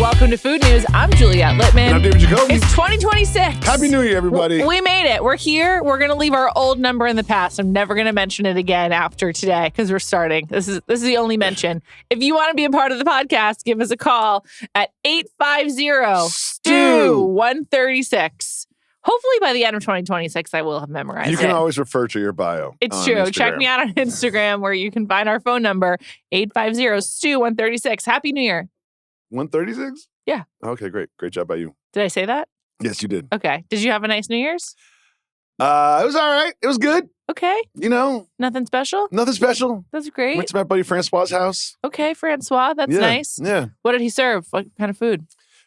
Welcome to Food News. I'm Juliet Litman. And I'm Devon Jacoby. It's 2026. Happy New Year, everybody. We made it. We're here. We're going to leave our old number in the past. I'm never going to mention it again after today because we're starting. This is the only mention. If you want to be a part of the podcast, give us a call at 850-STEW-136. Hopefully by the end of 2026, I will have memorized it. You can always refer to your bio. It's true. Instagram. Check me out on Instagram where you can find our phone number, 850-STEW-136. Happy New Year. 136? Yeah. Okay, great. Great job by you. Did I say that? Yes, you did. Okay. Did you have a nice New Year's? It was all right. It was good. Okay. You know. Nothing special? Nothing special. That's great. Went to my buddy Francois' house. Okay, Francois. That's nice. Yeah. What did he serve? What kind of food?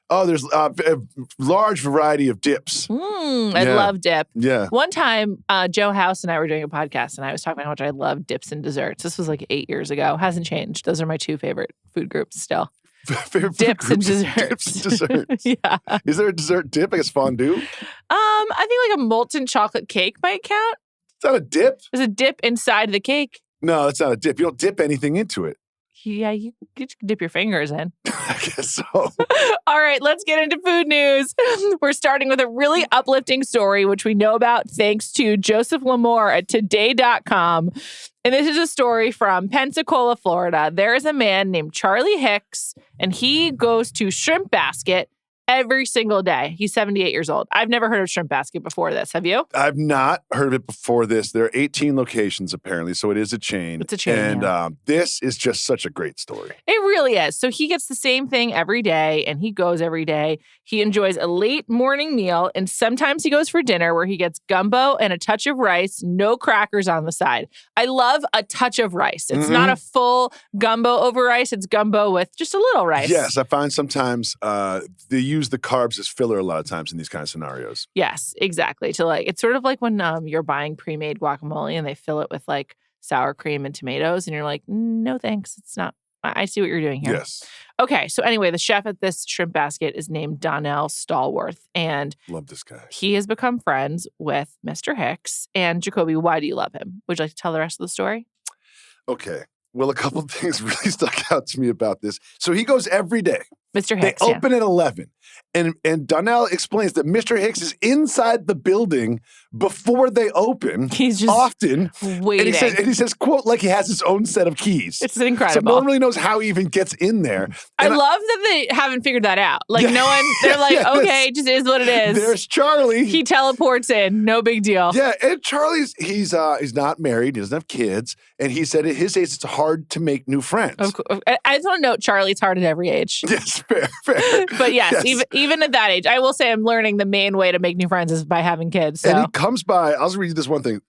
Oh, there's a large variety of dips. I love dip. Yeah. One time, Joe House and I were doing a podcast, and I was talking about how much I love dips and desserts. This was like 8 years ago. Hasn't changed. Those are my two favorite food groups still. Favorite Dips and desserts. Dips and desserts. Yeah. Is there a dessert dip? I guess fondue? I think like a molten chocolate cake might count. Is that a dip? There's a dip inside the cake. No, that's not a dip. You don't dip anything into it. Yeah, you can dip your fingers in. I guess so. All right, let's get into food news. We're starting with a really uplifting story, which we know about thanks to Joseph Lamore at today.com. And this is a story from Pensacola, Florida. There is a man named Charlie Hicks, and he goes to Shrimp Basket every single day. He's 78 years old. I've never heard of Shrimp Basket before this. Have you? I've not heard of it before this. There are 18 locations, apparently, so it is a chain. It's a chain, And yeah. This is just such a great story. It really is. So he gets the same thing every day, and he goes every day. He enjoys a late morning meal, and sometimes he goes for dinner where he gets gumbo and a touch of rice, no crackers on the side. I love a touch of rice. It's not a full gumbo over rice. It's gumbo with just a little rice. Yes, I find sometimes they use the carbs as filler a lot of times in these kind of scenarios. Yes, exactly. It's sort of like when you're buying pre-made guacamole and they fill it with like sour cream and tomatoes, and you're like, no thanks, it's not. I see what you're doing here. Yes. Okay, so anyway, the chef at this Shrimp Basket is named Donnell Stallworth, and Love this guy. he has become friends with Mr. Hicks. And Jacoby, why do you love him? Would you like to tell the rest of the story? Okay. Well, a couple of things really stuck out to me about this. So he goes every day. Mr. Hicks, They open at 11. And Donnell explains that Mr. Hicks is inside the building before they open. He's just often waiting. And he says, quote, like he has his own set of keys. It's incredible. So no one really knows how he even gets in there. I love that they haven't figured that out. Like no one, they're like, okay, it just is what it is. There's Charlie. He teleports in, no big deal. Yeah, and Charlie's, he's not married. He doesn't have kids. And he said at his age, it's hard to make new friends. Of course. I just want to note Charlie's hard at every age. Yes, fair. But yes. Even at that age, I will say I'm learning the main way to make new friends is by having kids. So. And he comes by, I'll just read you this one thing.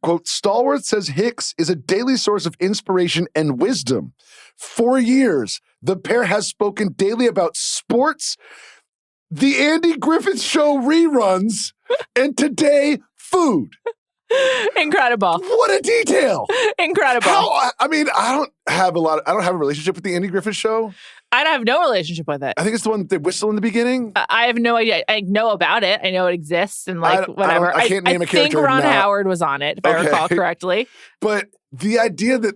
Quote, Stallworth says Hicks is a daily source of inspiration and wisdom. For years, the pair has spoken daily about sports, the Andy Griffith Show reruns, and today, food. Incredible. What a detail. Incredible. I don't have a relationship with the Andy Griffith Show. I have no relationship with it. I think it's the one that they whistle in the beginning. I have no idea. I know about it. I know it exists and whatever. I can't name a character. I think Ron now. Howard was on it, if I recall correctly. But the idea that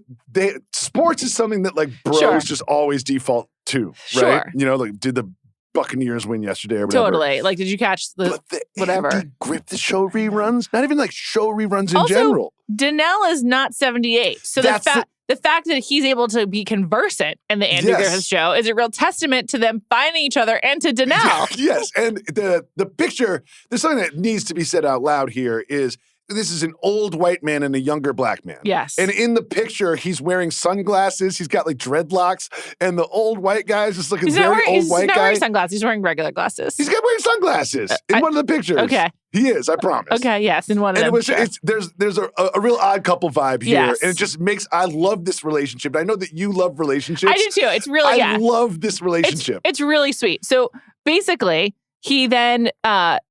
sports is something that like bros just always default to, right? Sure. You know, like did the Buccaneers win yesterday or whatever? Totally. Like, did you catch the whatever? Andy Griffith Show reruns? Not even like show reruns in also, general. Donnell is not 78. So the fact that he's able to be conversant in the Andy Griffith Show is a real testament to them finding each other and to Donnell. Yes. And the picture, there's something that needs to be said out loud here is this is an old white man and a younger black man. Yes. And in the picture, he's wearing sunglasses. He's got like dreadlocks. And the old white guy is just looking old white guy. He's not wearing sunglasses. He's wearing regular glasses. He's wearing sunglasses in one of the pictures. Okay. He is, I promise. Okay, yes, in one of them. There's a real odd couple vibe here. Yes. And it just I love this relationship. I know that you love relationships. I do too. It's really, I love this relationship. It's really sweet. So basically, he then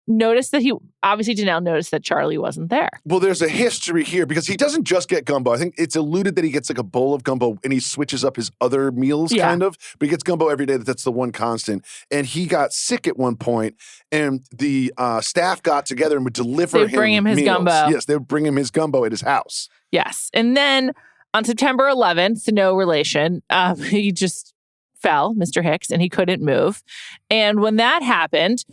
noticed that Donnell noticed that Charlie wasn't there. Well, there's a history here because he doesn't just get gumbo. I think it's alluded that he gets like a bowl of gumbo and he switches up his other meals kind of, but he gets gumbo every day. That's the one constant. And he got sick at one point and the staff got together and would deliver him his meals. gumbo. Yes, they would bring him his gumbo at his house. Yes. And then on September 11th, no relation, he just fell, Mr. Hicks, and he couldn't move. And when that happened,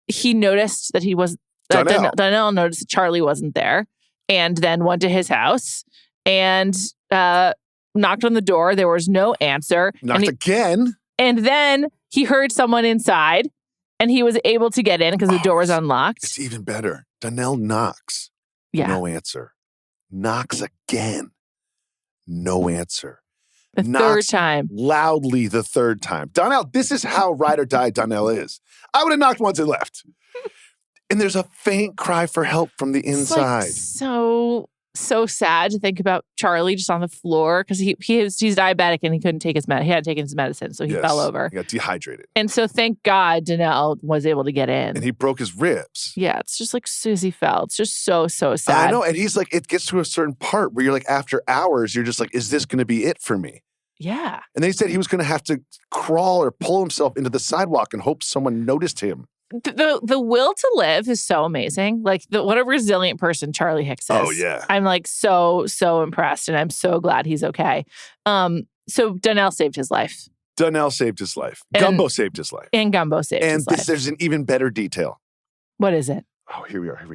he noticed that he was Donnell noticed that Charlie wasn't there, and then went to his house and knocked on the door. There was no answer. Knocked again. And then he heard someone inside, and he was able to get in because the door was unlocked. It's even better. Donnell knocks. Yeah. No answer. Knocks again. No answer. The third time. Loudly the third time. Donnell, this is how ride or die Donnell is. I would have knocked once and left. And there's a faint cry for help from the inside. It's like so sad to think about Charlie just on the floor because he's diabetic and he couldn't take his he had taken his medicine, so he fell over. He got dehydrated. And so thank God Donnell was able to get in. And he broke his ribs. Yeah, it's just like Susie fell. It's just so sad. I know, and he's like, it gets to a certain part where you're like, after hours, you're just like, is this going to be it for me? Yeah. And they said he was going to have to crawl or pull himself into the sidewalk and hope someone noticed him. The will to live is so amazing. Like what a resilient person Charlie Hicks is. Oh yeah. I'm like so impressed, and I'm so glad he's okay. So Donnell saved his life. Gumbo saved his life. And Gumbo saved his life. And There's an even better detail. What is it? Oh, here we are.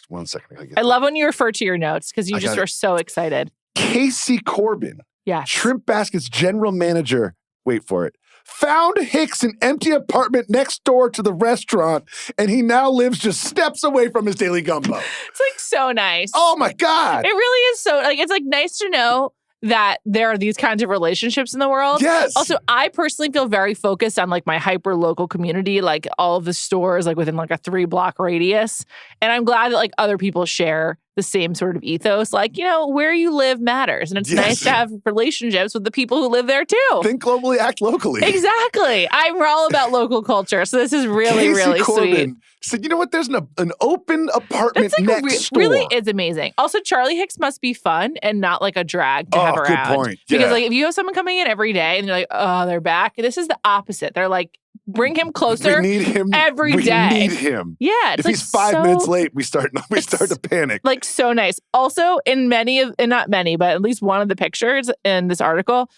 1 second. I love when you refer to your notes because you just were so excited. Casey Corbin, yes. Shrimp Basket's general manager, wait for it, found Hicks an empty apartment next door to the restaurant, and he now lives just steps away from his daily gumbo. It's like so nice. Oh my God. It really is so, like, it's like nice to know that there are these kinds of relationships in the world. Yes. Also, I personally feel very focused on like my hyper local community, like all of the stores like within like a 3-block radius. And I'm glad that like other people share the same sort of ethos. Like, you know, where you live matters. And it's nice to have relationships with the people who live there too. Think globally, act locally. Exactly. I'm all about local culture. So this is really, really sweet. Said, you know what? There's an open apartment next door. Really is amazing. Also, Charlie Hicks must be fun and not like a drag to have around. Good point. Yeah. Because like if you have someone coming in every day and you're like, oh, they're back. This is the opposite. They're like, bring him closer. We need him every day. We need him. Yeah. If he's 5 minutes late, we start to panic. Like so nice. Also, in not many, but at least one of the pictures in this article,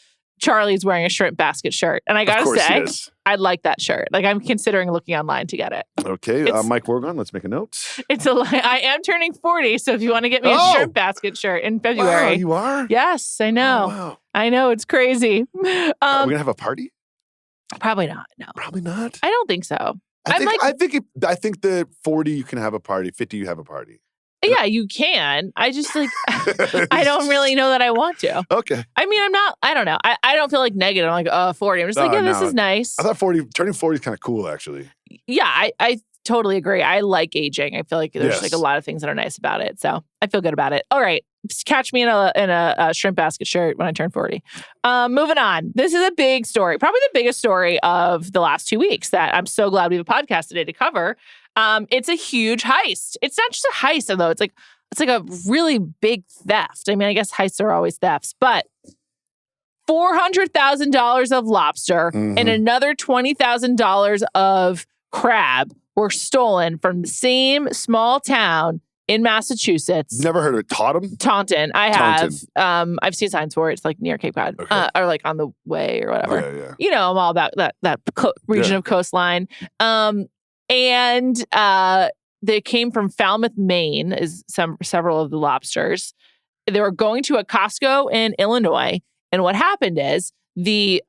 Charlie's wearing a shrimp basket shirt. And I gotta say, I'd like that shirt. Like I'm considering looking online to get it. Okay, Mike Wargon, let's make a note. I am turning 40, so if you want to get me a shrimp basket shirt in February. Wow, you are? Yes, I know. Oh, wow. I know, it's crazy. Are we gonna have a party? Probably not, no. Probably not? I don't think so. I think the 40 you can have a party, 50 you have a party. Yeah, you can. I just like, I don't really know that I want to. Okay. I mean, I don't know. I don't feel like negative. I'm like, 40. I'm just like, this is nice. I thought turning 40 is kind of cool, actually. Yeah, I totally agree. I like aging. I feel like there's like a lot of things that are nice about it. So I feel good about it. All right. Catch me in a shrimp basket shirt when I turn 40. Moving on. This is a big story. Probably the biggest story of the last 2 weeks that I'm so glad we have a podcast today to cover. It's a huge heist. It's not just a heist, though. It's like a really big theft. I mean, I guess heists are always thefts, but $400,000 of lobster and another $20,000 of crab were stolen from the same small town in Massachusetts. Never heard of it. Taunton. I have. I've seen signs for it. It's like near Cape Cod, or like on the way or whatever. Yeah. You know, I'm all about that region of coastline. And they came from Falmouth, Maine, is several of the lobsters. They were going to a Costco in Illinois. And what happened is the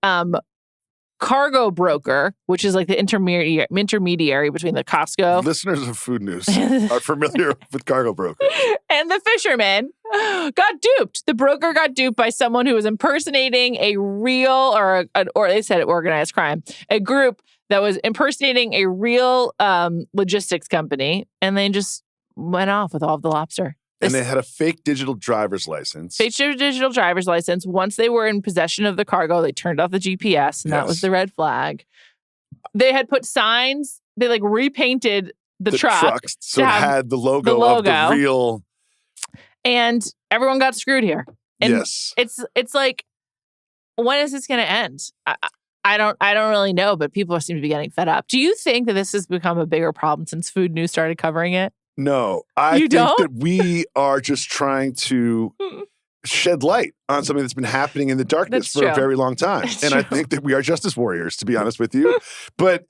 cargo broker, which is like the intermediary between the Costco. Listeners of Food News are familiar with cargo brokers. And the fisherman got duped. The broker got duped by someone who was impersonating a real, or they said organized crime, a group that was impersonating a real logistics company, and they just went off with all of the lobster. And they had a fake digital driver's license. Once they were in possession of the cargo, they turned off the GPS, and that was the red flag. They had put signs. They like repainted the truck so it had the logo of the real. And everyone got screwed here. And yes, it's like, when is this going to end? I don't really know, but people seem to be getting fed up. Do you think that this has become a bigger problem since Food News started covering it? No, I think that we are just trying to shed light on something that's been happening in the darkness for a very long time. And I think that we are justice warriors, to be honest with you. But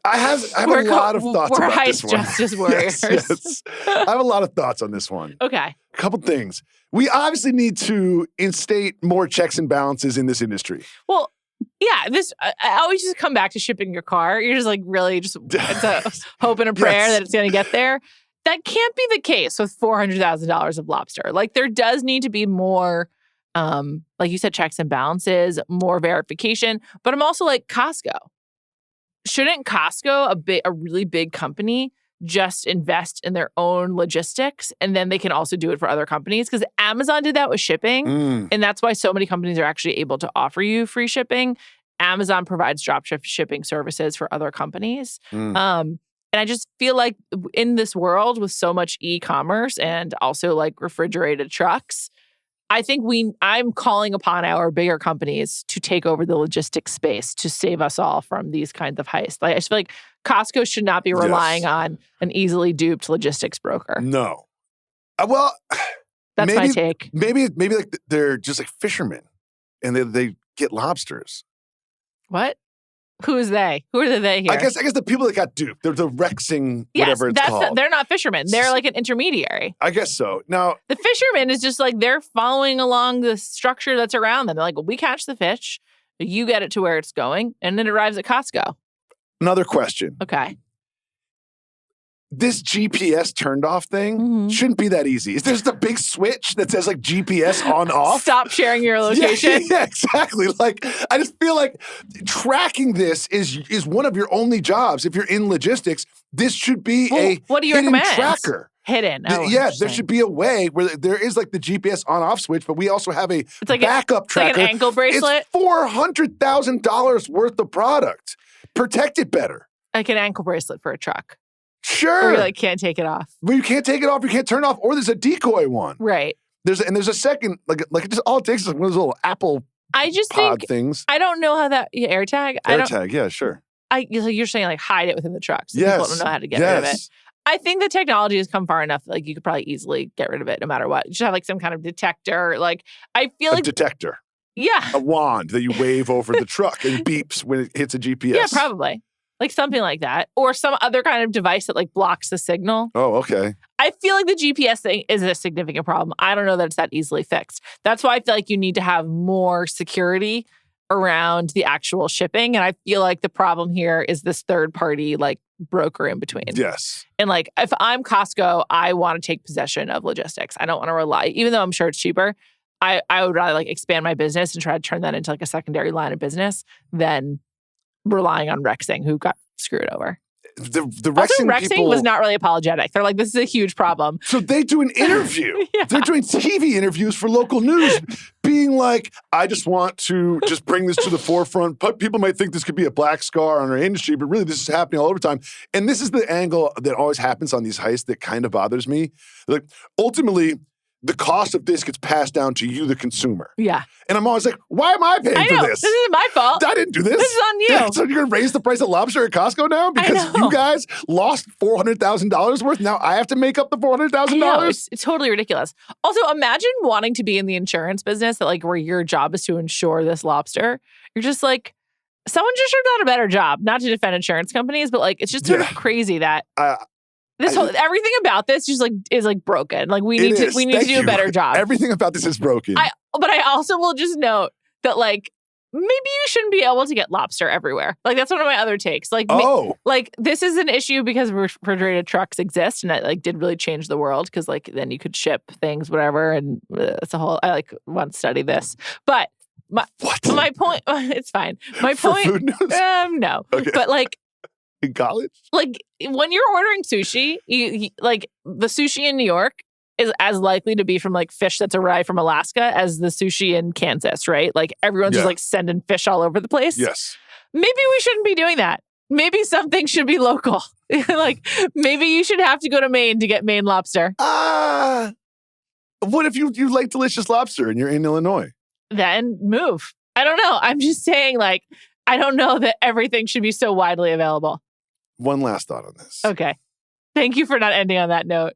I have a lot of thoughts about this one. We're Heist justice warriors. Yes. I have a lot of thoughts on this one. Okay. A couple things. We obviously need to instate more checks and balances in this industry. Well, yeah, I always just come back to shipping your car. You're just like really it's a hope and a prayer that it's going to get there. That can't be the case with $400,000 of lobster. Like there does need to be more, like you said, checks and balances, more verification. But I'm also like Costco. Shouldn't Costco, a really big company, just invest in their own logistics and then they can also do it for other companies? Because Amazon did that with shipping. And that's why so many companies are actually able to offer you free shipping. Amazon provides dropship shipping services for other companies. And I just feel like in this world with so much e-commerce and also like refrigerated trucks, I think I'm calling upon our bigger companies to take over the logistics space to save us all from these kinds of heists. Like, I just feel like Costco should not be relying on an easily duped logistics broker. No. Well, that's my take. Maybe like they're just like fishermen and they get lobsters. What? Who is they? Who are the they here? I guess the people that got duped. They're the Rexing, whatever it's called. They're not fishermen. They're like an intermediary. I guess so. Now, the fisherman is just like they're following along the structure that's around them. They're like, well, we catch the fish, you get it to where it's going, and then it arrives at Costco. Another question. Okay. This GPS turned off thing shouldn't be that easy. Is there just a big switch that says like GPS on off? Stop sharing your location. Yeah, exactly. Like I just feel like tracking this is one of your only jobs. If you're in logistics, this should be a what do you hidden recommend? tracker. Hidden. There should be a way where there is like the GPS on-off switch, but we also have a backup tracker. It's like an ankle bracelet. It's $400,000 worth of product. Protect it better. Like an ankle bracelet for a truck. Sure. Or you like can't take it off. Well, you can't take it off. You can't turn it off. Or there's a decoy one. Right. There's a second, like it just all it takes is one of those little Apple pod things. I don't know how that AirTag. AirTag, yeah, sure. You're saying like hide it within the truck so yes. people don't know how to get rid of it. I think the technology has come far enough that like you could probably easily get rid of it no matter what. You should have like some kind of detector. Like I feel like detector. Yeah. A wand that you wave over the truck and beeps when it hits a GPS. Yeah, probably. Like something like that. Or some other kind of device that like blocks the signal. Oh, okay. I feel like the GPS thing is a significant problem. I don't know that it's that easily fixed. That's why I feel like you need to have more security around the actual shipping. And I feel like the problem here is this third party like broker in between. Yes. And like if I'm Costco, I want to take possession of logistics. I don't want to rely, even though I'm sure it's cheaper. I would rather like expand my business and try to turn that into like a secondary line of business than relying on Rexing, who got screwed over. The Rexing people was not really apologetic. They're like, this is a huge problem. So they do an interview. Yeah. They're doing TV interviews for local news, being like, I just want to just bring this to the forefront. But people might think this could be a black scar on our industry, but really this is happening all over time. And this is the angle that always happens on these heists that kind of bothers me. Like, ultimately, the cost of this gets passed down to you, the consumer. Yeah. And I'm always like, why am I paying for this? This isn't my fault. I didn't do this. This is on you. Yeah, so you're going to raise the price of lobster at Costco now? Because you guys lost $400,000 worth. Now I have to make up the $400,000? It's totally ridiculous. Also, imagine wanting to be in the insurance business that like where your job is to insure this lobster. You're just like, someone just should have done a better job. Not to defend insurance companies, but like, it's just sort of crazy that everything about this just like is like broken. Like we need to do a better job. Everything about this is broken. But I also will just note that like maybe you shouldn't be able to get lobster everywhere. Like that's one of my other takes. Like like this is an issue because refrigerated trucks exist and that like did really change the world because like then you could ship things whatever and it's a whole. I like want to study this, but my point. It's fine. My point. For food news? No. Okay. But like. In college? Like when you're ordering sushi, you like the sushi in New York is as likely to be from like fish that's arrived from Alaska as the sushi in Kansas, right? Like everyone's just like sending fish all over the place. Yes. Maybe we shouldn't be doing that. Maybe something should be local. Like maybe you should have to go to Maine to get Maine lobster. What if you like delicious lobster and you're in Illinois? Then move. I don't know. I'm just saying like I don't know that everything should be so widely available. One last thought on this. Okay. Thank you for not ending on that note.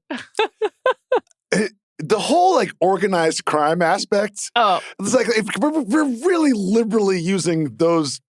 the whole like organized crime aspect. Oh, It's like if we're really liberally using those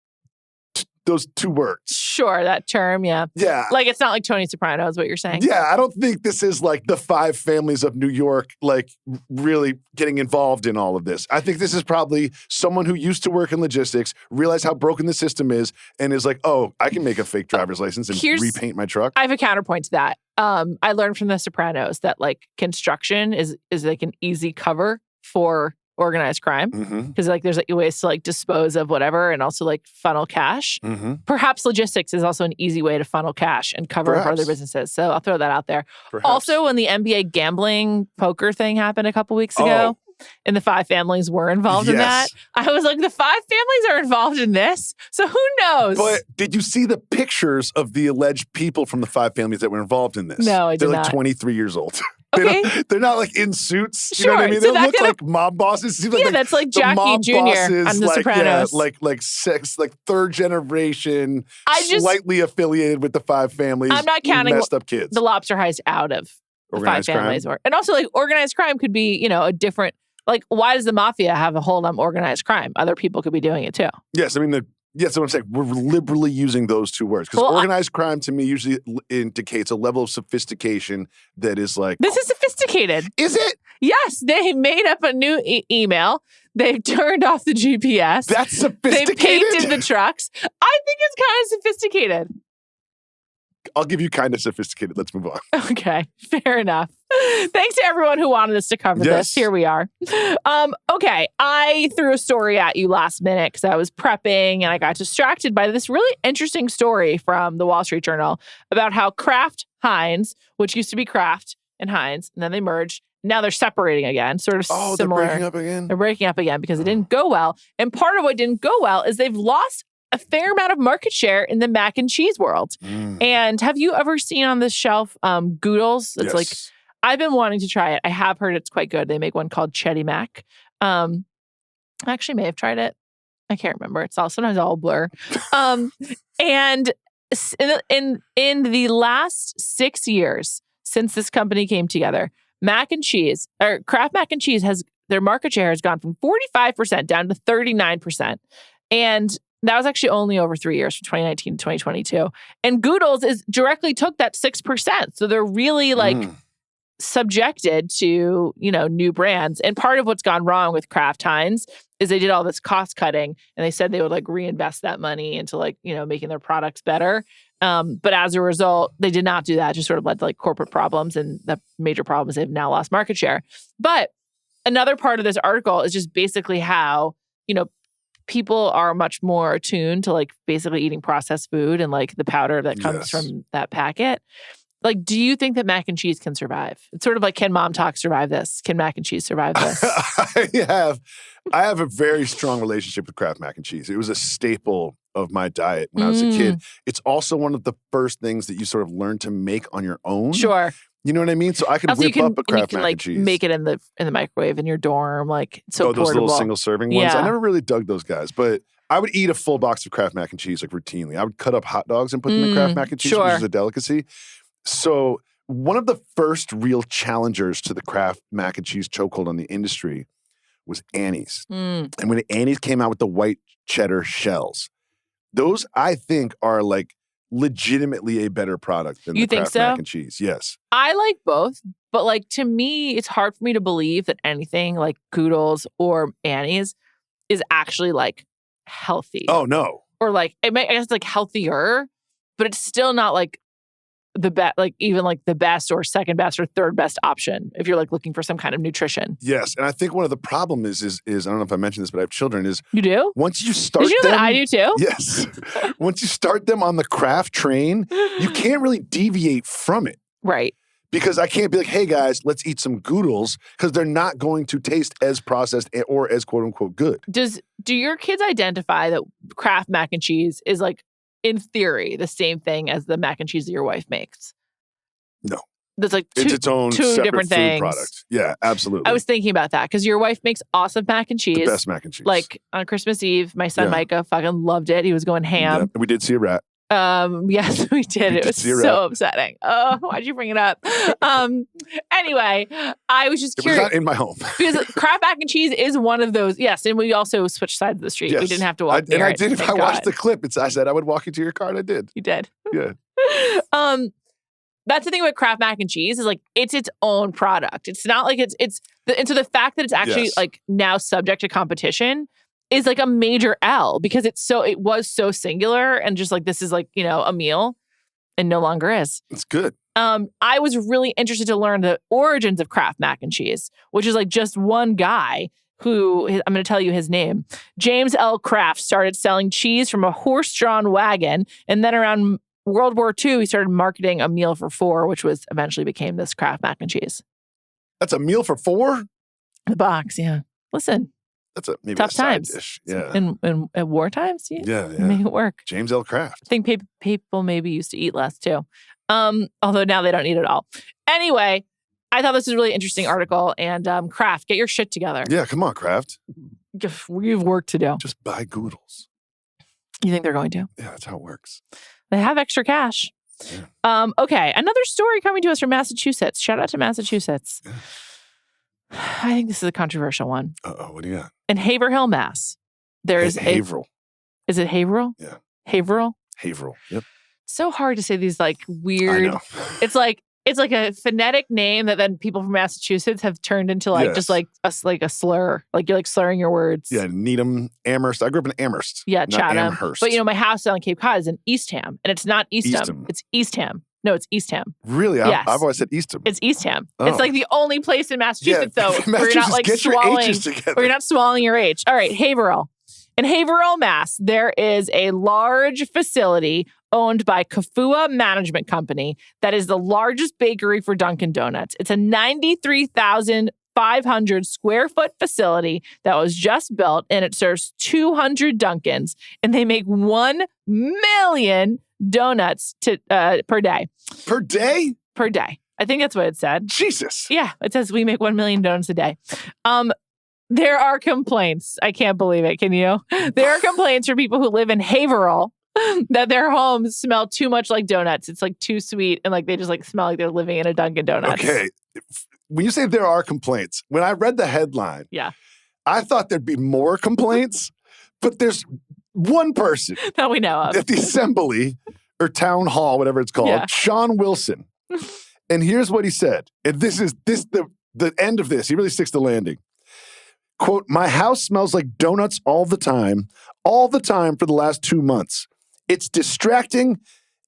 two words. sure, that term, yeah. Yeah. Like it's not like Tony Soprano is what you're saying. Yeah, I don't think this is like the 5 families of New York, like really getting involved in all of this. I think this is probably someone who used to work in logistics, realized how broken the system is, and is like, oh, I can make a fake driver's license and repaint my truck. I have a counterpoint to that. I learned from The Sopranos that like construction is like an easy cover for organized crime because like there's like ways to like dispose of whatever and also like funnel cash. Perhaps logistics is also an easy way to funnel cash and cover up other businesses. So I'll throw that out there. Also, when the NBA gambling poker thing happened a couple weeks ago and the 5 families were involved in that, I was like, the 5 families are involved in this? So who knows? But did you see the pictures of the alleged people from the 5 families that were involved in this? No, I did not. They're like 23 years old. Okay. They're not like in suits. You Sure. know what I mean? So they that look like mob bosses. Yeah, that's like Jackie Jr. on The Sopranos. Like sex, like 3rd generation, slightly affiliated with the 5 families. I'm not counting messed up kids. The Lobster Heist out of the 5 families. crime. And also like organized crime could be, you know, a different, like why does the mafia have a hold on organized crime? Other people could be doing it too. Yes, I mean, that's what I'm saying. We're liberally using those 2 words because organized crime to me usually indicates a level of sophistication that is like. This is sophisticated. Is it? Yes, they made up a new email. They've turned off the GPS. That's sophisticated. They painted the trucks. I think it's kind of sophisticated. I'll give you kind of sophisticated. Let's move on. Okay, fair enough. Thanks to everyone who wanted us to cover this. Here we are. Okay, I threw a story at you last minute because I was prepping and I got distracted by this really interesting story from the Wall Street Journal about how Kraft Heinz, which used to be Kraft and Heinz, and then they merged. Now they're separating again, sort of similar. They're breaking up again? They're breaking up again because it didn't go well. And part of what didn't go well is they've lost a fair amount of market share in the mac and cheese world. And have you ever seen on this shelf Goodles? It's like, I've been wanting to try it. I have heard it's quite good. They make one called Chetty Mac. I actually may have tried it. I can't remember. It's all sometimes all blur. And in the last 6 years since this company came together, mac and cheese, or Kraft Mac and Cheese their market share has gone from 45% down to 39%. And that was actually only over 3 years, from 2019 to 2022. And Goodles directly took that 6%. So they're really like subjected to, you know, new brands. And part of what's gone wrong with Kraft Heinz is they did all this cost cutting and they said they would like reinvest that money into like, you know, making their products better. But as a result, they did not do that. It just sort of led to like corporate problems, and the major problems, they've now lost market share. But another part of this article is just basically how, you know, people are much more attuned to like basically eating processed food and like the powder that comes from that packet. Like, do you think that mac and cheese can survive? It's sort of like, can Mom Talk survive this? Can mac and cheese survive this? I have a very strong relationship with Kraft Mac and Cheese. It was a staple of my diet when I was a kid. It's also one of the first things that you sort of learn to make on your own. Sure. You know what I mean? So I could whip up a Kraft Mac and Cheese. Make it in the microwave in your dorm, like so portable. Those little single serving ones. I never really dug those guys, but I would eat a full box of Kraft Mac and Cheese like routinely. I would cut up hot dogs and put them in Kraft Mac and Cheese, which is a delicacy. So one of the first real challengers to the Kraft Mac and Cheese chokehold on the industry was Annie's. And when Annie's came out with the white cheddar shells, those I think are like legitimately a better product than the Kraft Mac and Cheese. Yes. I like both, but like to me, it's hard for me to believe that anything like Goodles or Annie's is actually like healthy. Oh, no. Or like, I guess it's like healthier, but it's still not like the best, like even like the best or second best or third best option if you're like looking for some kind of nutrition. Yes. And I think one of the problem is I don't know if I mentioned this, but I have children is. You do? Once you start Did you know that I do too? Yes. Once you start them on the Kraft train, you can't really deviate from it. Right. Because I can't be like, hey guys, let's eat some Goodles, because they're not going to taste as processed or as quote unquote good. Do your kids identify that Kraft Mac and Cheese is like, in theory, the same thing as the mac and cheese that your wife makes? No. That's like it's its own two separate different food things. Product. Yeah, absolutely. I was thinking about that because your wife makes awesome mac and cheese. The best mac and cheese. Like on Christmas Eve, my son Micah fucking loved it. He was going ham. Yeah. We did see a rat. Yes, we did. It was so upsetting. Oh, why'd you bring it up? Anyway, I was just It was curious. not in my home. Because Kraft mac and cheese is one of those. Yes, and we also switched sides of the street. Yes. We didn't have to walk near And I it, did. If thank I watched God. the clip, I said I would walk you to your car, and I did. You did. Yeah. That's the thing with Kraft mac and cheese is like it's its own product. It's not like and so the fact that it's actually Yes. like now subject to competition is like a major L because it was so singular and just like this is like, a meal and no longer is. It's good. I was really interested to learn the origins of Kraft mac and cheese, which is like just one guy who, I'm going to tell you his name. James L. Kraft started selling cheese from a horse-drawn wagon. And then around World War II, he started marketing a meal for four, which was eventually became this Kraft mac and cheese. That's a meal for four? The box, yeah. Listen, That's maybe tough a side times. dish. Yeah. In war times, Yeah. make it work. James L. Kraft. I think people maybe used to eat less too. Although now they don't eat it all. Anyway, I thought this was a really interesting article. And Kraft, get your shit together. Yeah, come on, Kraft. We have work to do. Just buy Goodles. You think they're going to? Yeah, that's how it works. They have extra cash. Yeah. Okay, another story coming to us from Massachusetts. Shout out to Massachusetts. Yeah. I think this is a controversial one. Uh-oh, what do you got? In Haverhill, Mass, there is Haverhill. Is it Haverhill? Yeah. Haverhill? Haverhill. Yep. So hard to say these like weird. I know. It's like a phonetic name that then people from Massachusetts have turned into like just like a slur. Like you're like slurring your words. Yeah, Needham, Amherst. I grew up in Amherst. Yeah, not Chatham. Amherst. But my house on Cape Cod is in Eastham, and it's not Eastham. It's Eastham. No, it's Eastham. Really? Yes. I've always said Eastham. It's Eastham. Oh. It's like the only place in Massachusetts, though, where you're not like get your swallowing, H's together. where you're not swallowing your H. All right, Haverhill. In Haverhill, Mass, there is a large facility owned by Kafua Management Company that is the largest bakery for Dunkin' Donuts. It's a 93,500 square foot facility that was just built, and it serves 200 Dunkins, and they make 1 million donuts per day. Per day? Per day. I think that's what it said. Jesus. Yeah, it says we make 1 million donuts a day. There are complaints. I can't believe it. Can you? There are complaints from people who live in Haverhill that their homes smell too much like donuts. It's like too sweet and like they just like smell like they're living in a Dunkin' Donuts. Okay. When you say there are complaints, when I read the headline, I thought there'd be more complaints, but there's one person that we know of at the assembly or town hall, whatever it's called, Sean Wilson. And here's what he said. And this is the end of this. He really sticks the landing. Quote, "My house smells like donuts all the time for the last 2 months. It's distracting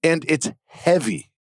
and it's heavy."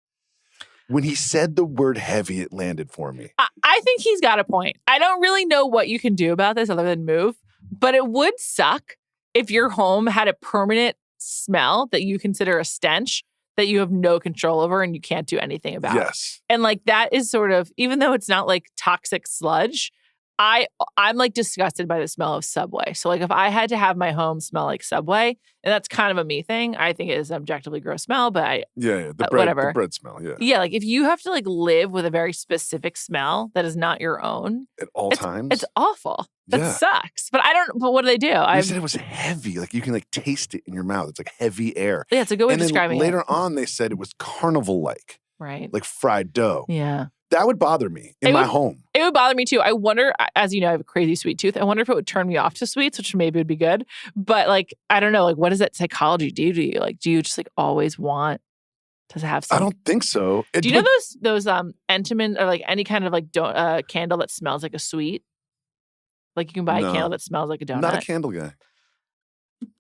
When he said the word heavy, it landed for me. I think he's got a point. I don't really know what you can do about this other than move, but it would suck if your home had a permanent smell that you consider a stench that you have no control over and you can't do anything about. Yes. And like that is sort of, even though it's not like toxic sludge, I'm like disgusted by the smell of Subway. So like if I had to have my home smell like Subway, and that's kind of a me thing, I think it is an objectively gross smell, but the bread, whatever. The bread smell, yeah. Yeah, like if you have to like live with a very specific smell that is not your own. At all times? It's awful. That sucks. But what do they do? You said it was heavy. Like you can like taste it in your mouth. It's like heavy air. Yeah, it's a good way of describing it. And then later on, they said it was carnival-like. Right. Like fried dough. Yeah. That would bother me in my home. It would bother me too. I wonder, as you know, I have a crazy sweet tooth. I wonder if it would turn me off to sweets, which maybe would be good. But like, I don't know, like what does that psychology do to you? Like, do you just like always want to have some? I don't think so. Do you know those Entenmann or like any kind of like candle that smells like a sweet? Like you can buy a candle that smells like a donut. I'm not a candle guy.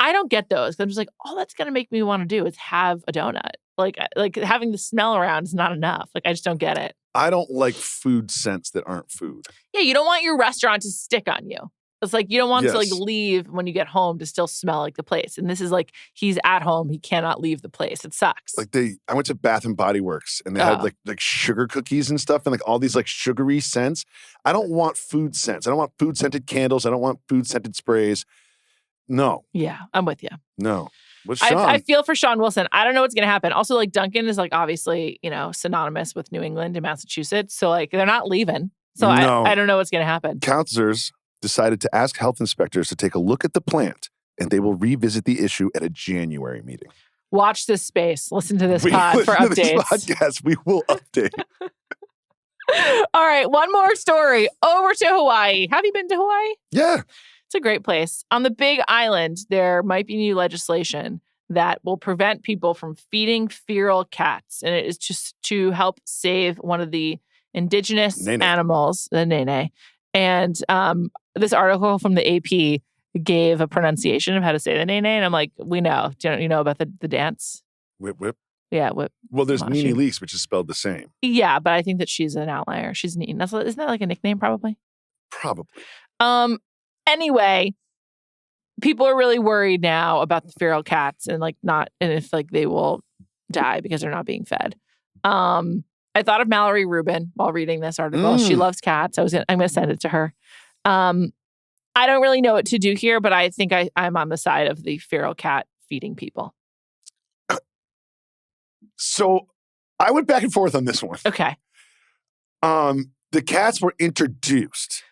I don't get those. I'm just like, all that's going to make me want to do is have a donut. Like having the smell around is not enough. Like I just don't get it. I don't like food scents that aren't food. Yeah, you don't want your restaurant to stick on you. It's like you don't want to like leave when you get home to still smell like the place. And this is like he's at home, he cannot leave the place. It sucks. Like I went to Bath and Body Works and they had like sugar cookies and stuff and like all these like sugary scents. I don't want food scents. I don't want food scented candles. I don't want food scented sprays. No. Yeah, I'm with you. No. What's Sean? I feel for Sean Wilson. I don't know what's going to happen. Also, like Dunkin' is like obviously, synonymous with New England and Massachusetts. So like they're not leaving. So I don't know what's going to happen. Counselors decided to ask health inspectors to take a look at the plant and they will revisit the issue at a January meeting. Watch this space. Listen to this pod for updates. This podcast, we will update. All right, one more story. Over to Hawaii. Have you been to Hawaii? Yeah. It's a great place. On the Big Island, there might be new legislation that will prevent people from feeding feral cats. And it is just to help save one of the indigenous animals, the nene. And this article from the AP gave a pronunciation of how to say the nene. And I'm like, we know. Don't you know about the dance? Whip, whip. Yeah, whip. Well, there's Nene Leakes, which is spelled the same. Yeah, but I think that she's an outlier. She's Nene. Isn't that like a nickname, probably? Probably. Anyway, people are really worried now about the feral cats and if they will die because they're not being fed. I thought of Mallory Rubin while reading this article. She loves cats. I'm going to send it to her. I don't really know what to do here, but I think I'm on the side of the feral cat feeding people. So I went back and forth on this one. Okay. The cats were introduced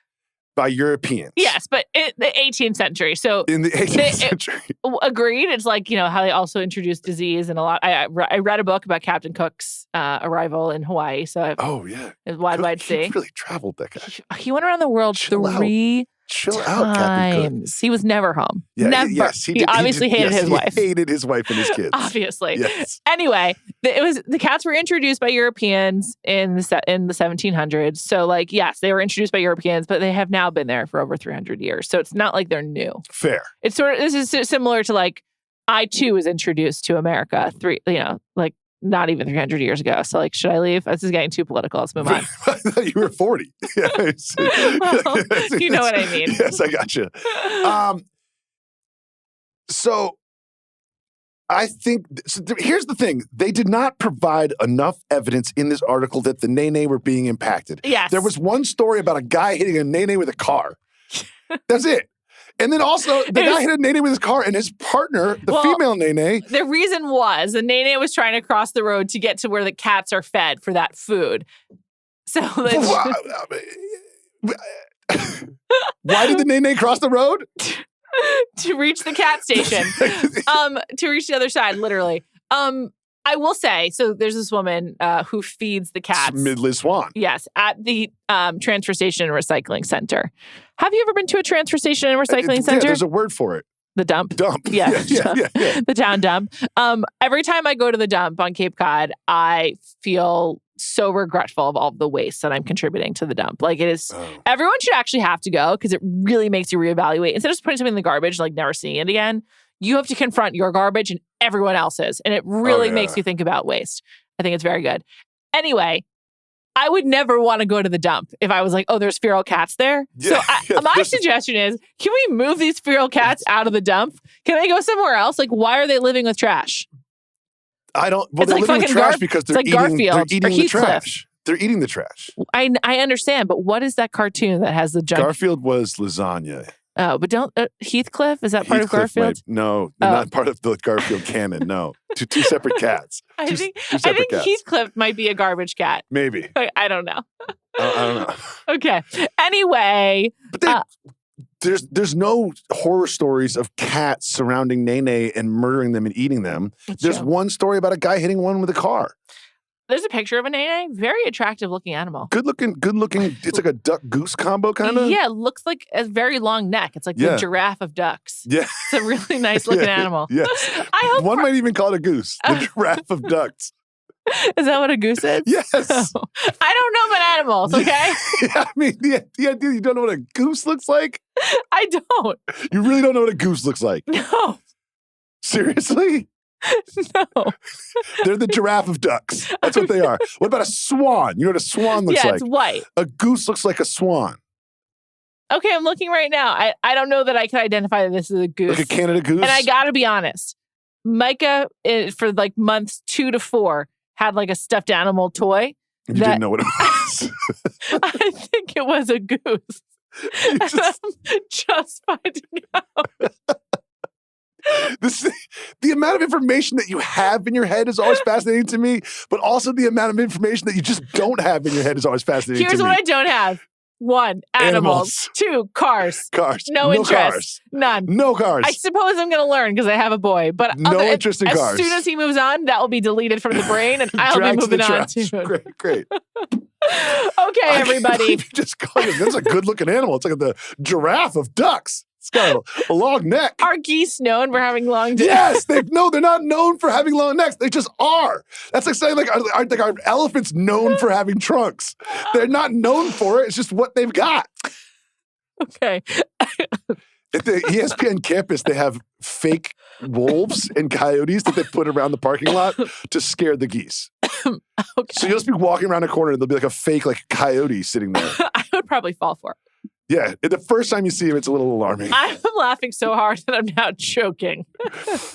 by Europeans. Yes, but in the 18th century. So in the 18th century. Agreed. It's like, how they also introduced disease and a lot. I read a book about Captain Cook's arrival in Hawaii. So wide sea. He really traveled, that guy. He went around the world three Chill out, Captain Cook. He was never home. Yeah, never. Yes, he obviously hated his wife. He hated his wife and his kids. Obviously. Yes. Anyway, the cats were introduced by Europeans in the 1700s. So yes, they were introduced by Europeans, but they have now been there for over 300 years. So it's not like they're new. Fair. It's this is similar to I too was introduced to America not even 300 years ago. So should I leave? This is getting too political. Let's move on. I thought you were 40. Well, you know what I mean. Yes, I got you. So I think, here's the thing. They did not provide enough evidence in this article that the nene were being impacted. Yes. There was one story about a guy hitting a nene with a car. That's it. And then also, the guy hit a nene with his car, and his partner, the female nene. The reason was the nene was trying to cross the road to get to where the cats are fed for that food. So why did the nene cross the road? To reach the cat station. To reach the other side, literally. I will say, so there's this woman who feeds the cats. Liz Swan. Yes, at the transfer station and recycling center. Have you ever been to a transfer station and recycling center? Yeah, there's a word for it. The dump. Dump. Yeah. Yeah. The town dump. Every time I go to the dump on Cape Cod, I feel so regretful of all the waste that I'm contributing to the dump. It is, everyone should actually have to go because it really makes you reevaluate. Instead of just putting something in the garbage, never seeing it again, you have to confront your garbage and everyone else's. And it really makes you think about waste. I think it's very good. Anyway, I would never want to go to the dump if I was there's feral cats there. Yeah, so my suggestion is, can we move these feral cats out of the dump? Can they go somewhere else? Why are they living with trash? I don't. Well, they're living with trash because they're eating the trash. They're eating the trash. I understand, but what is that cartoon that has the junk? Garfield was lasagna. Oh, but don't Heathcliff, is that part of Garfield? No, they're not part of the Garfield canon. No, two separate cats. I think cats. Heathcliff might be a garbage cat. Maybe. I don't know. I don't know. Okay. Anyway, but there's no horror stories of cats surrounding Nene and murdering them and eating them. There's one story about a guy hitting one with a car. There's a picture of a nene. Very attractive looking animal. Good looking. It's like a duck goose combo kind of. Yeah, looks like a very long neck. It's like the giraffe of ducks. Yeah. It's a really nice looking animal. Yes. I hope one might even call it a goose. The giraffe of ducks. Is that what a goose is? Yes. Oh. I don't know about animals, okay? Yeah, I mean, the idea you don't know what a goose looks like? I don't. You really don't know what a goose looks like? No. Seriously? No. They're the giraffe of ducks. That's what they are. What about a swan? You know what a swan looks like? Yeah, it's white. A goose looks like a swan. Okay, I'm looking right now. I don't know that I can identify that this is a goose. Like a Canada goose? And I gotta be honest. Micah, for months 2 to 4, had a stuffed animal toy. And you didn't know what it was? I think it was a goose. I'm just finding out. The amount of information that you have in your head is always fascinating to me, but also the amount of information that you just don't have in your head is always fascinating to me. Here's what I don't have. 1, animals. 2, cars. Cars. No interest. Cars. None. No cars. I suppose I'm going to learn because I have a boy. But no interest in cars. As soon as he moves on, that will be deleted from the brain and I'll be moving on too. Great. Okay, everybody. Just call it, that's a good looking animal. It's like the giraffe of ducks. It's got a long neck. Are geese known for having long necks? Yes, they're not known for having long necks. They just are. That's like saying are elephants known for having trunks? They're not known for it. It's just what they've got. Okay. At the ESPN campus, they have fake wolves and coyotes that they put around the parking lot to scare the geese. Okay. So you'll just be walking around a corner and there'll be like a fake coyote sitting there. I would probably fall for it. Yeah, the first time you see him, it's a little alarming. I'm laughing so hard that I'm now choking.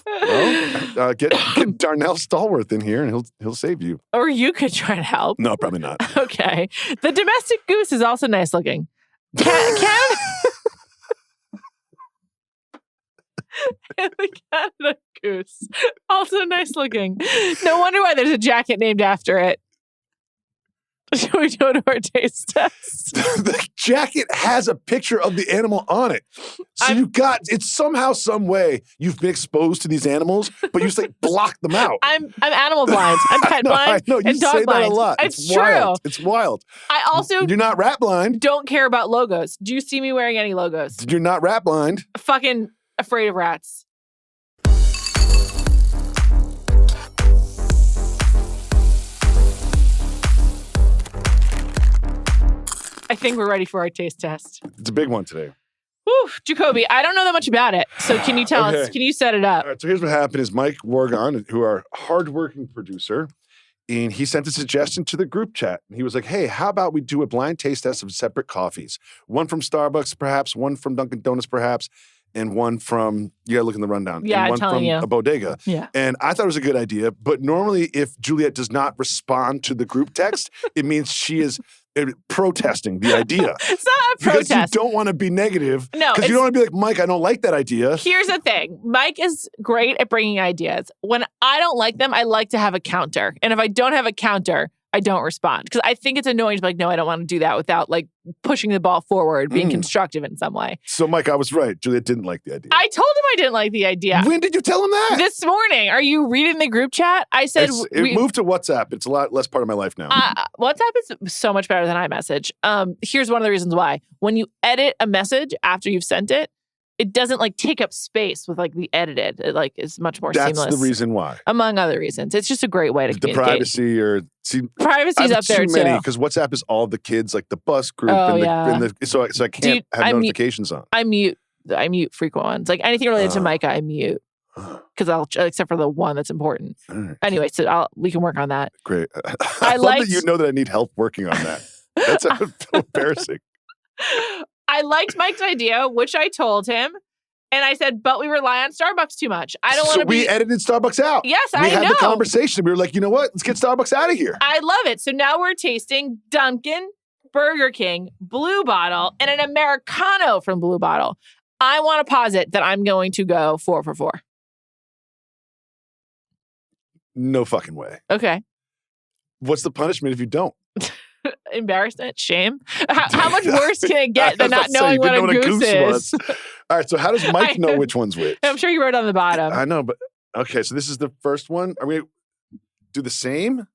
Well, get Darnell Stallworth in here and he'll save you. Or you could try to help. No, probably not. Okay. The domestic goose is also nice looking. The Canada goose. Also nice looking. No wonder why there's a jacket named after it. Should we go to our taste test? The jacket has a picture of the animal on it. So it's somehow, some way you've been exposed to these animals, but you just block them out. I'm animal blind. I'm pet blind. I know, you and dog say blind. that a lot. It's wild. true. It's wild. I also You're not rat blind. don't care about logos. Do you see me wearing any logos? You're not rat blind. Fucking afraid of rats. I think we're ready for our taste test. It's a big one today. Whew, Jacoby, I don't know that much about it. So can you tell us, can you set it up? All right, so here's what happened is Mike Wargon, who our hardworking producer, and he sent a suggestion to the group chat. And he was like, hey, how about we do a blind taste test of separate coffees? One from Starbucks, perhaps, one from Dunkin' Donuts, perhaps, and one from, you gotta look in the rundown. Yeah, and I'm one telling from you. a bodega. Yeah. And I thought it was a good idea, but normally if Juliet does not respond to the group text, it means she is protesting the idea. It's not a protest. Because you don't want to be negative. No. Because you don't want to be like, Mike, I don't like that idea. Here's the thing. Mike is great at bringing ideas. When I don't like them, I like to have a counter. And if I don't have a counter, I don't respond. Because I think it's annoying to be like, no, I don't want to do that without pushing the ball forward, being constructive in some way. So, Mike, I was right. Juliet didn't like the idea. I told him I didn't like the idea. When did you tell him that? This morning. Are you reading the group chat? I said It moved to WhatsApp. It's a lot less part of my life now. WhatsApp is so much better than iMessage. Here's one of the reasons why. When you edit a message after you've sent it, it doesn't take up space with the edited. It is much more seamless. That's the reason why. Among other reasons. It's just a great way to the communicate. Privacy's up there too many too. because WhatsApp is all the kids, the bus group, so I can't have notifications on. I mute frequent ones. Anything related to Micah, I mute because except for the one that's important. Right. Anyway, so we can work on that. Great. I love that you know that I need help working on that. That's so embarrassing. I liked Mike's idea, which I told him. And I said, but we rely on Starbucks too much. I don't want to be... So we edited Starbucks out. Yes, I know. We had the conversation. We were like, you know what? Let's get Starbucks out of here. I love it. So now we're tasting Dunkin', Burger King, Blue Bottle, and an Americano from Blue Bottle. I want to posit that I'm going to go 4 for 4. No fucking way. Okay. What's the punishment if you don't? Embarrassment, shame. How much worse can it get than not knowing what a goose is? All right, so how does Mike know which one's which? I'm sure you wrote on the bottom. I know, but okay, so this is the first one. Are we do the same?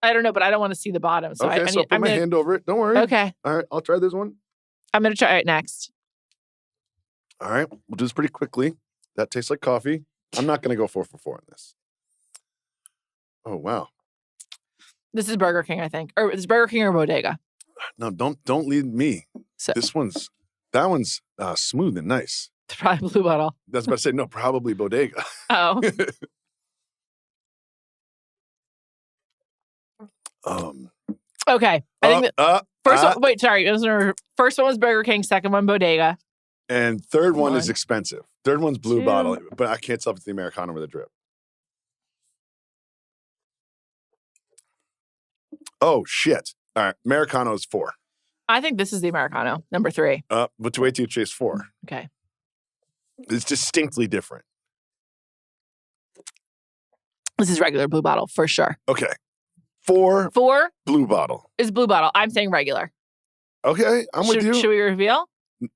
I don't know, but I don't want to see the bottom. So okay, so I'll put my hand over it. Don't worry. Okay. All right, I'll try this one. I'm going to try it next. All right, we'll do this pretty quickly. That tastes like coffee. I'm not going to go 4 for 4 on this. Oh, wow. This is Burger King, I think. Or it's Burger King or Bodega. No, don't lead me. So, that one's smooth and nice. Probably Blue Bottle. That's about to say, no, probably Bodega. Oh. Okay. I think first one, wait, sorry. First one was Burger King, second one Bodega. And third one is expensive. Third one's Blue Bottle, but I can't tell if it's the Americano with a drip. Oh, shit. All right. Americano is 4. I think this is the Americano, number 3. But wait till you chase 4. Okay. It's distinctly different. This is regular Blue Bottle, for sure. Okay. 4 Blue Bottle. Is Blue Bottle. I'm saying regular. Okay. I'm with you. Should we reveal?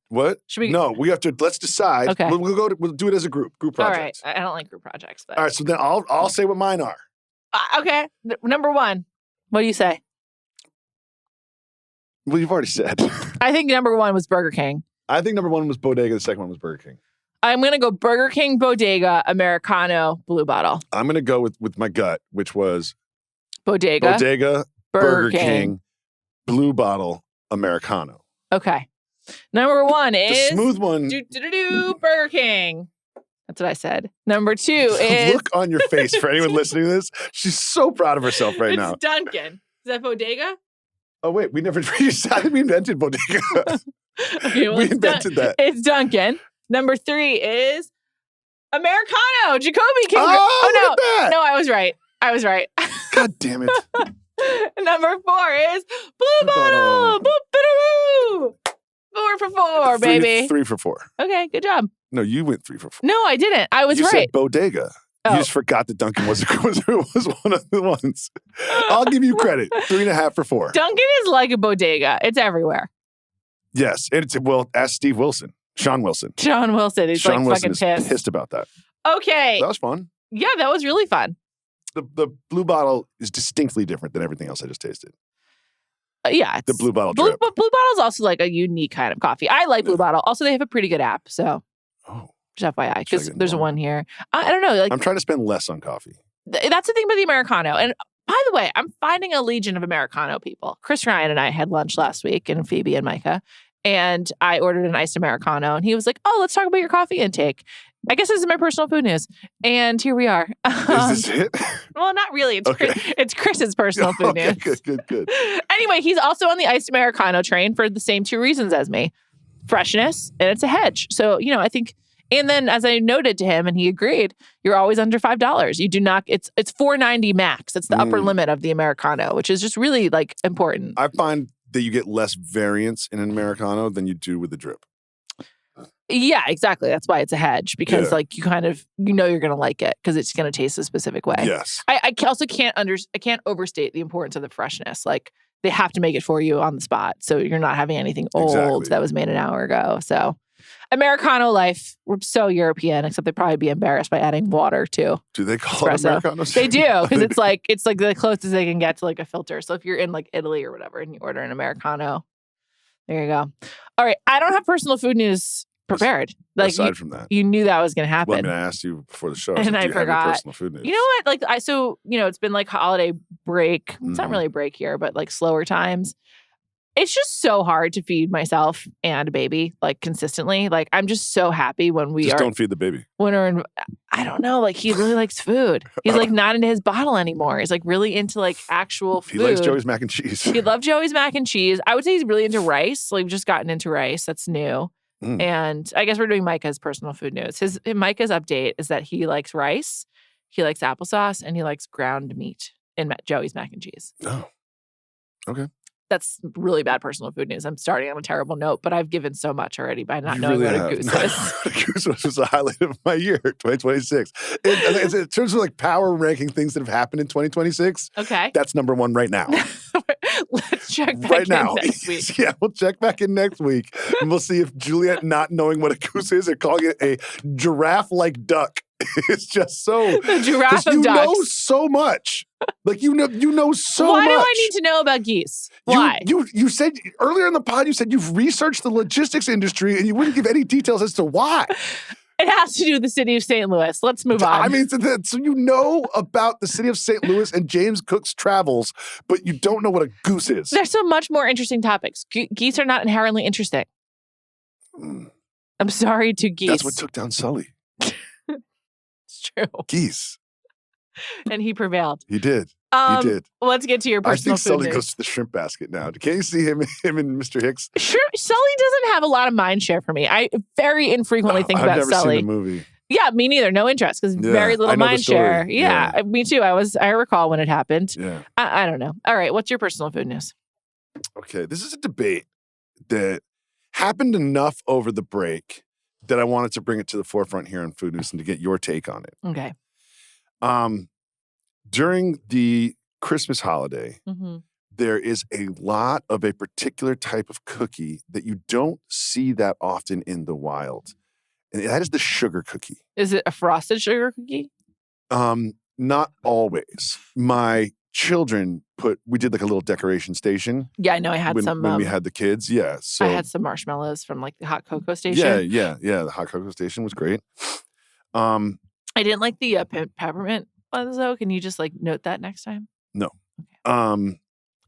What? No, we have to, let's decide. Okay. We'll do it as a group project. All right. I don't like group projects. But... All right. So then I'll say what mine are. Okay. Number 1. What do you say? Well, you've already said. I think number 1 was Burger King. I think number 1 was Bodega. The second one was Burger King. I'm going to go Burger King, Bodega, Americano, Blue Bottle. I'm going to go with my gut, which was Bodega, Burger King, Blue Bottle, Americano. Okay. Number 1 is the smooth one. Burger King. That's what I said. Number 2 is look on your face for anyone listening to this. She's so proud of herself right now. It's Dunkin'. Is that Bodega? Oh wait, we invented Bodega. Okay, well, we invented that. It's Dunkin'. Number 3 is Americano. Jacoby King. Oh, no. No, I was right. God damn it. Number 4 is Blue Bottle. Boop-a-doo. 4 for 4, baby. 3 for 4. Okay, good job. No, you went 3 for 4. No, I didn't. I was you right. You said Bodega. Oh. You just forgot that Dunkin' was one of the ones. I'll give you credit. 3.5 for 4. Dunkin' is like a bodega. It's everywhere. Yes. Ask Steve Wilson. Sean Wilson. He's Sean like Wilson fucking pissed about that. Okay. That was fun. Yeah, that was really fun. The Blue Bottle is distinctly different than everything else I just tasted. Yeah. The Blue Bottle drip. Blue Bottle is also like a unique kind of coffee. I like Blue Bottle. Also, they have a pretty good app. So, just FYI, because there's one here. I don't know. Like, I'm trying to spend less on coffee. That's the thing about the Americano. And by the way, I'm finding a legion of Americano people. Chris Ryan and I had lunch last week, and Phoebe and Micah. And I ordered an iced Americano. And he was like, oh, let's talk about your coffee intake. I guess this is my personal food news. And here we are. Is this it? Well, not really. It's Chris's personal food news. Good. Anyway, he's also on the iced Americano train for the same 2 reasons as me. Freshness, and it's a hedge. So, I think, and then as I noted to him, and he agreed, you're always under $5. You do not, it's $4.90 max. It's the upper limit of the Americano, which is just really like important. I find that you get less variance in an Americano than you do with the drip. Yeah, exactly. That's why it's a hedge, because like you kind of, you're going to like it because it's going to taste a specific way. Yes. I also can't overstate the importance of the freshness. Like they have to make it for you on the spot. So you're not having anything old that was made an hour ago. So Americano life, we're so European, except they'd probably be embarrassed by adding water too. Do they call it Americanos? They do, because it's like the closest they can get to like a filter. So if you're in like Italy or whatever and you order an Americano, there you go. All right. I don't have personal food news prepared. Like aside from that, you knew that was going to happen. Well, I mean, I asked you before the show, and I forgot. Personal food news? You know what? Like it's been like holiday break. It's not really a break here, but like slower times. It's just so hard to feed myself and a baby like consistently. Like I'm just so happy when we don't feed the baby. When we're in, I don't know. Like he really likes food. He's like not into his bottle anymore. He's like really into like actual food. He likes Joey's mac and cheese. He loved Joey's mac and cheese. I would say he's really into rice. Like we've just gotten into rice. That's new. And I guess we're doing Micah's personal food news. Micah's update is that he likes rice, he likes applesauce, and he likes ground meat in Joey's mac and cheese. Oh, okay. That's really bad personal food news. I'm starting on a terrible note, but I've given so much already by not knowing what a goose is. Goose was a highlight of my year, 2026. In terms of like power ranking things that have happened in 2026, okay, that's number 1 right now. Let's check back in next week. Yeah, we'll check back in next week, and we'll see if Juliet not knowing what a goose is and calling it a giraffe-like duck. It's just so the giraffe of you ducks. know so much. Like you know so much. Why do I need to know about geese? Why? You said earlier in the pod, you said you've researched the logistics industry and you wouldn't give any details as to why. It has to do with the city of St. Louis. Let's move on. I mean, so you know about the city of St. Louis and James Cook's travels, but you don't know what a goose is. There's so much more interesting topics. Geese are not inherently interesting. I'm sorry to geese. That's what took down Sully. It's true. Geese. And he prevailed. He did. He did. Let's get to your personal food I think Sully news. goes to the shrimp basket now. Can't you see him and Mr. Hicks? Sure. Sully doesn't have a lot of mind share for me. I very infrequently think about Sully. I've never seen the movie. Yeah, me neither. No interest because very little mind share. Yeah, me too. I recall when it happened. Yeah. I don't know. All right. What's your personal food news? Okay. This is a debate that happened enough over the break that I wanted to bring it to the forefront here on Food News and to get your take on it. Okay. During the Christmas holiday, there is a lot of a particular type of cookie that you don't see that often in the wild. And that is the sugar cookie. Is it a frosted sugar cookie? Not always. My children we did like a little decoration station. Yeah, I know. I had some when we had the kids. Yeah, so I had some marshmallows from like the hot cocoa station. Yeah. The hot cocoa station was great. I didn't like the peppermint ones though. Can you just like note that next time? No. Okay.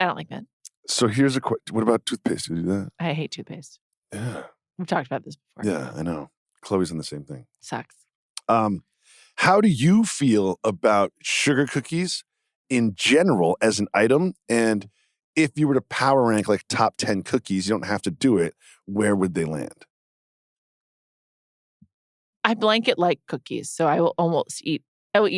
I don't like that. So here's a question. What about toothpaste? Do you do that? I hate toothpaste. Yeah. We've talked about this before. Yeah, I know. Chloe's on the same thing. Sucks. How do you feel about sugar cookies in general as an item? And if you were to power rank like top 10 cookies, you don't have to do it, where would they land? I blanket like cookies, so I will eat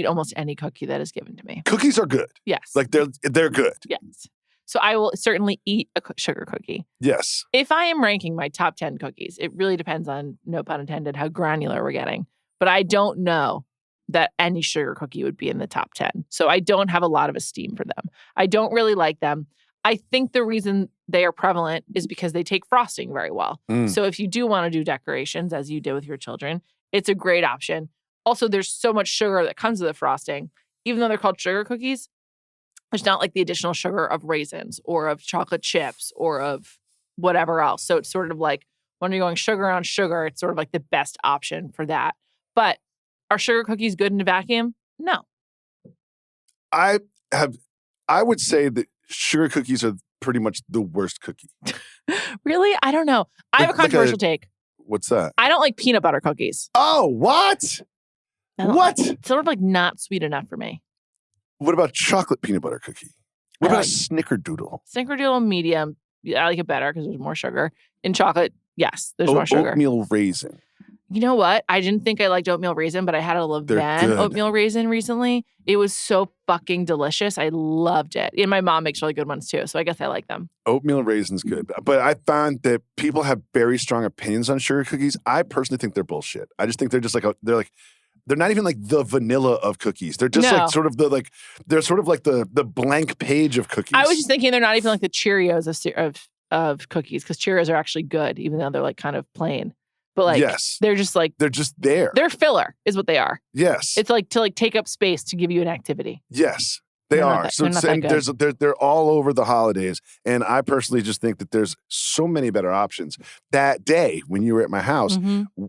almost any cookie that is given to me. Cookies are good. Yes. Like they're good. Yes. So I will certainly eat a sugar cookie. Yes. If I am ranking my top 10 cookies, it really depends on, no pun intended, how granular we're getting. But I don't know that any sugar cookie would be in the top 10. So I don't have a lot of esteem for them. I don't really like them. I think the reason they are prevalent is because they take frosting very well. So if you do want to do decorations, as you did with your children, it's a great option. Also, there's so much sugar that comes with the frosting. Even though they're called sugar cookies, there's not like the additional sugar of raisins or of chocolate chips or of whatever else. So it's sort of like when you're going sugar on sugar, it's sort of like the best option for that. But are sugar cookies good in a vacuum? No. I would say that sugar cookies are pretty much the worst cookie. Really? I don't know. I have a controversial take. What's that? I don't like peanut butter cookies. Oh, what? What? It's sort of like not sweet enough for me. What about chocolate peanut butter cookie? What about a snickerdoodle? Snickerdoodle medium. I like it better because there's more sugar. In chocolate, yes, there's more sugar. Oatmeal raisin. You know what? I didn't think I liked oatmeal raisin, but I had a Devon oatmeal raisin recently. It was so fucking delicious. I loved it. And my mom makes really good ones too, so I guess I like them. Oatmeal raisin's good. But I found that people have very strong opinions on sugar cookies. I personally think they're bullshit. I just think they're just like they're not even like the vanilla of cookies. They're just like sort of they're sort of like the blank page of cookies. I was just thinking they're not even like the Cheerios of cookies, because Cheerios are actually good, even though they're like kind of plain. But like, they're just there. They're filler, is what they are. Yes, it's like to take up space to give you an activity. Yes, they are. They're all over the holidays, and I personally just think that there's so many better options. That day when you were at my house,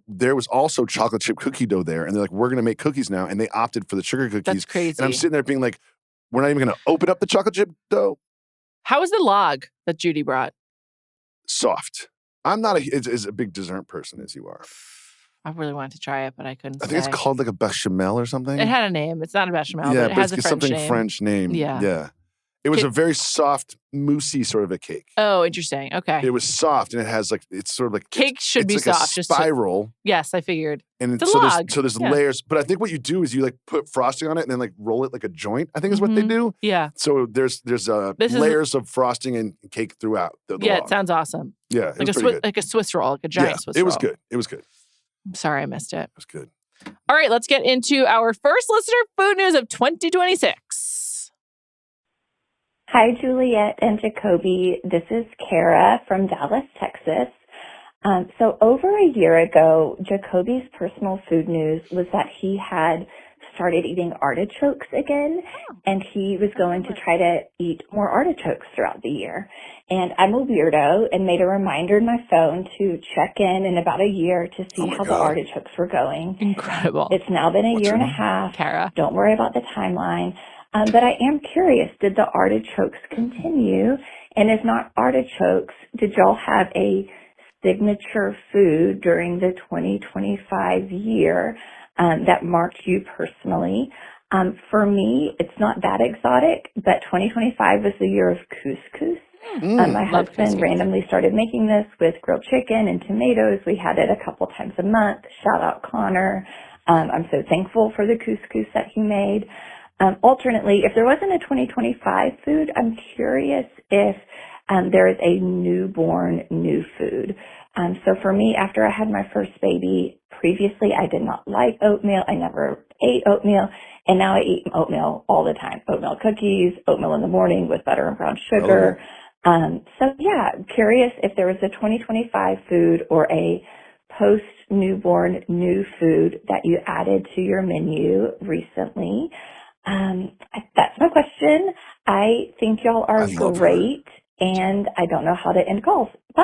there was also chocolate chip cookie dough there, and they're like, "We're going to make cookies now," and they opted for the sugar cookies. That's crazy. And I'm sitting there being like, "We're not even going to open up the chocolate chip dough." How was the log that Judy brought? Soft. I'm not as a big dessert person as you are. I really wanted to try it, but I couldn't. I think it's called like a bechamel or something. It had a name. It's not a bechamel, but it has a French name. French name. Yeah. It was a very soft, moussey sort of a cake. Oh, interesting. Okay. It was soft, and it has it's sort of like cake should be soft. A spiral. Yes, I figured. And there's layers, but I think what you do is you put frosting on it and then roll it like a joint. I think is what they do. Yeah. So there's layers of frosting and cake throughout. The log. It sounds awesome. Yeah, like a Swiss roll, like a giant Swiss roll. It was good. It was good. I'm sorry I missed it. It was good. All right, let's get into our first listener food news of 2026. Hi, Juliet and Jacoby. This is Kara from Dallas, Texas. So over a year ago, Jacoby's personal food news was that he had started eating artichokes again, and he was going to try to eat more artichokes throughout the year. And I'm a weirdo and made a reminder in my phone to check in about a year to see how the artichokes were going. Incredible. It's now been a year and a half. Kara. Don't worry about the timeline. But I am curious, did the artichokes continue? And if not artichokes, did y'all have a signature food during the 2025 year that marked you personally? For me, it's not that exotic, but 2025 was the year of couscous. My husband randomly started making this with grilled chicken and tomatoes. We had it a couple times a month. Shout out Connor. I'm so thankful for the couscous that he made. Alternately, if there wasn't a 2025 food, I'm curious if there is a newborn new food. So for me, after I had my first baby, previously I did not like oatmeal. I never ate oatmeal, and now I eat oatmeal all the time. Oatmeal cookies, oatmeal in the morning with butter and brown sugar. So yeah, curious if there was a 2025 food or a post-newborn new food that you added to your menu recently. That's my question. I think y'all I are love her. great, and I don't know how to end calls. Bye.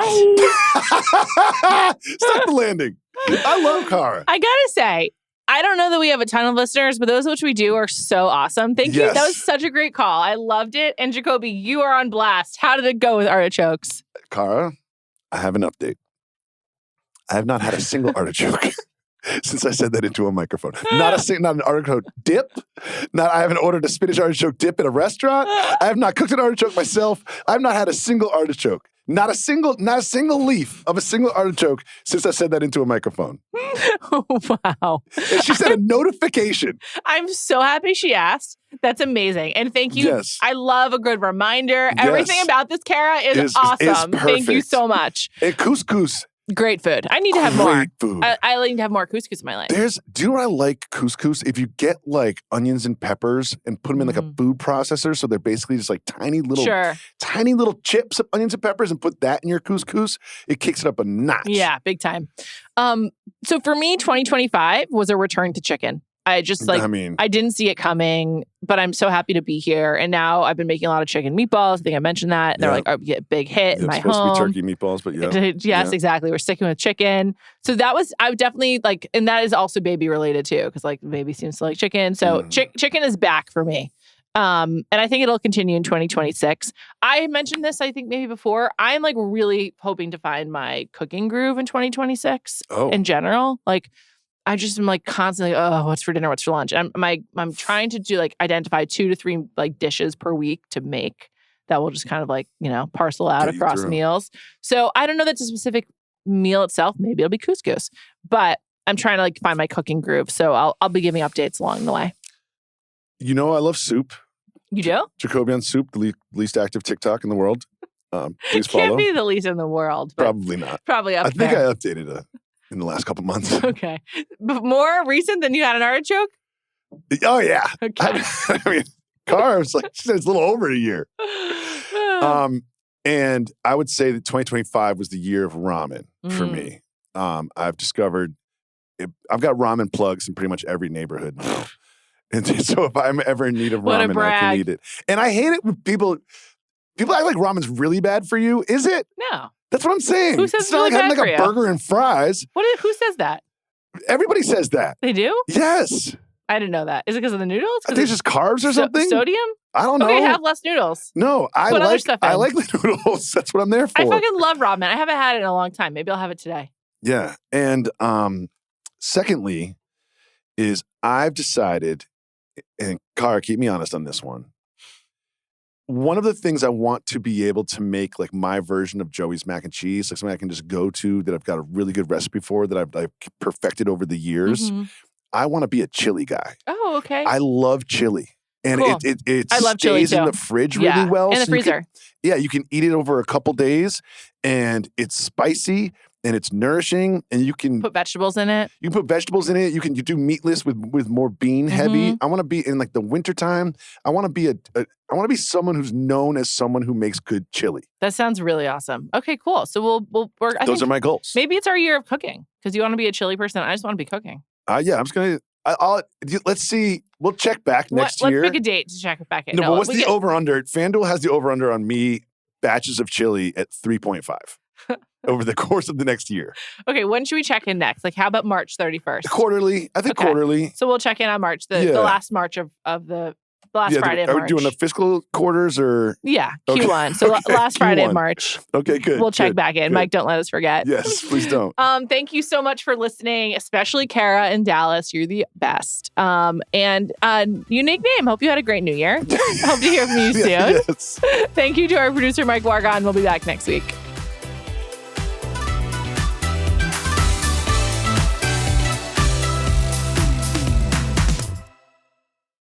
Stuck the landing. I love Cara. I gotta say, I don't know that we have a ton of listeners, but those which we do are so awesome. Thank you. Yes. That was such a great call. I loved it. And Jacoby, you are on blast. How did it go with artichokes? Cara, I have an update. I have not had a single artichoke since I said that into a microphone. Not an artichoke dip. I haven't ordered a spinach artichoke dip at a restaurant. I have not cooked an artichoke myself. I've not had a single artichoke. Not a single leaf of a single artichoke since I said that into a microphone. Wow. And she said a notification. I'm so happy she asked. That's amazing. And thank you. Yes. I love a good reminder. Everything about this, Cara, is awesome. Thank you so much. And couscous. Great food. I need to have more. Great food. I need to have more couscous in my life. Do you know what I like couscous? If you get like onions and peppers and put them in like a food processor, so they're basically just like tiny little chips of onions and peppers, and put that in your couscous, it kicks it up a notch. Yeah, big time. So for me, 2025 was a return to chicken. I didn't see it coming, but I'm so happy to be here. And now I've been making a lot of chicken meatballs. I think I mentioned that. They're like a big hit in my home. It's supposed to be turkey meatballs, but yeah. Yes, exactly. We're sticking with chicken. So I would definitely like, and that is also baby related too, because like baby seems to like chicken. So chicken is back for me. And I think it'll continue in 2026. I mentioned this, I think maybe before. I'm like really hoping to find my cooking groove in 2026 in general. Like, I just am like constantly, what's for dinner? What's for lunch? I'm trying to do like identify 2 to 3 like dishes per week to make that will just kind of like, parcel out across meals. So I don't know that's a specific meal itself. Maybe it'll be couscous, but I'm trying to like find my cooking groove. So I'll be giving updates along the way. I love soup. You do? Jacoby on Soup, the least active TikTok in the world. Please follow. Can't be the least in the world. Probably not. Probably up there. I think I updated it in the last couple months. Okay. But more recent than you had an artichoke? Oh, yeah. Okay. I mean, carbs, like she said, it's a little over a year. And I would say that 2025 was the year of ramen for me. I've discovered I've got ramen plugs in pretty much every neighborhood now. And so if I'm ever in need of ramen, I can eat it. And I hate it when people act like ramen's really bad for you. Is it? No. That's what I'm saying. Who says it's not like having like a burger and fries. Who says that? Everybody says that. They do? Yes. I didn't know that. Is it because of the noodles? I think it's just carbs or something. Sodium? I don't know. Okay, have less noodles. No, I like the noodles. That's what I'm there for. I fucking love ramen. I haven't had it in a long time. Maybe I'll have it today. Yeah. And secondly is I've decided, and Cara, keep me honest on this one. One of the things I want to be able to make like my version of Joey's mac and cheese, like something I can just go to that I've got a really good recipe for that I've perfected over the years. I want to be a chili guy. Oh, okay. I love chili. And cool. it I love chili stays in the fridge really well. In the freezer. You can eat it over a couple days and it's spicy and it's nourishing and you can put vegetables in it. You can put vegetables in it. You do meatless with more bean heavy. I want to be in like the wintertime. I want to be someone who's known as someone who makes good chili. That sounds really awesome. Okay, cool. So we'll work. Those are my goals. Maybe it's our year of cooking because you want to be a chili person. I just want to be cooking. Yeah, I'm just going to, let's see. We'll check back next year. Let's pick a date to check it back in. No, but what's the over-under? FanDuel has the over-under on me batches of chili at 3.5 over the course of the next year. Okay, when should we check in next? Like, how about March 31st? Quarterly. I think quarterly. So we'll check in on March, the last March of the last Friday of March. Are we doing the fiscal quarters or? Yeah, Q1. Okay. So last Friday of March. Okay, good. We'll check back in. Good. Mike, don't let us forget. Yes, please don't. Thank you so much for listening, especially Cara in Dallas. You're the best. And unique name. Hope you had a great New Year. Hope to hear from you soon. Yes. Thank you to our producer, Mike Wargon. We'll be back next week.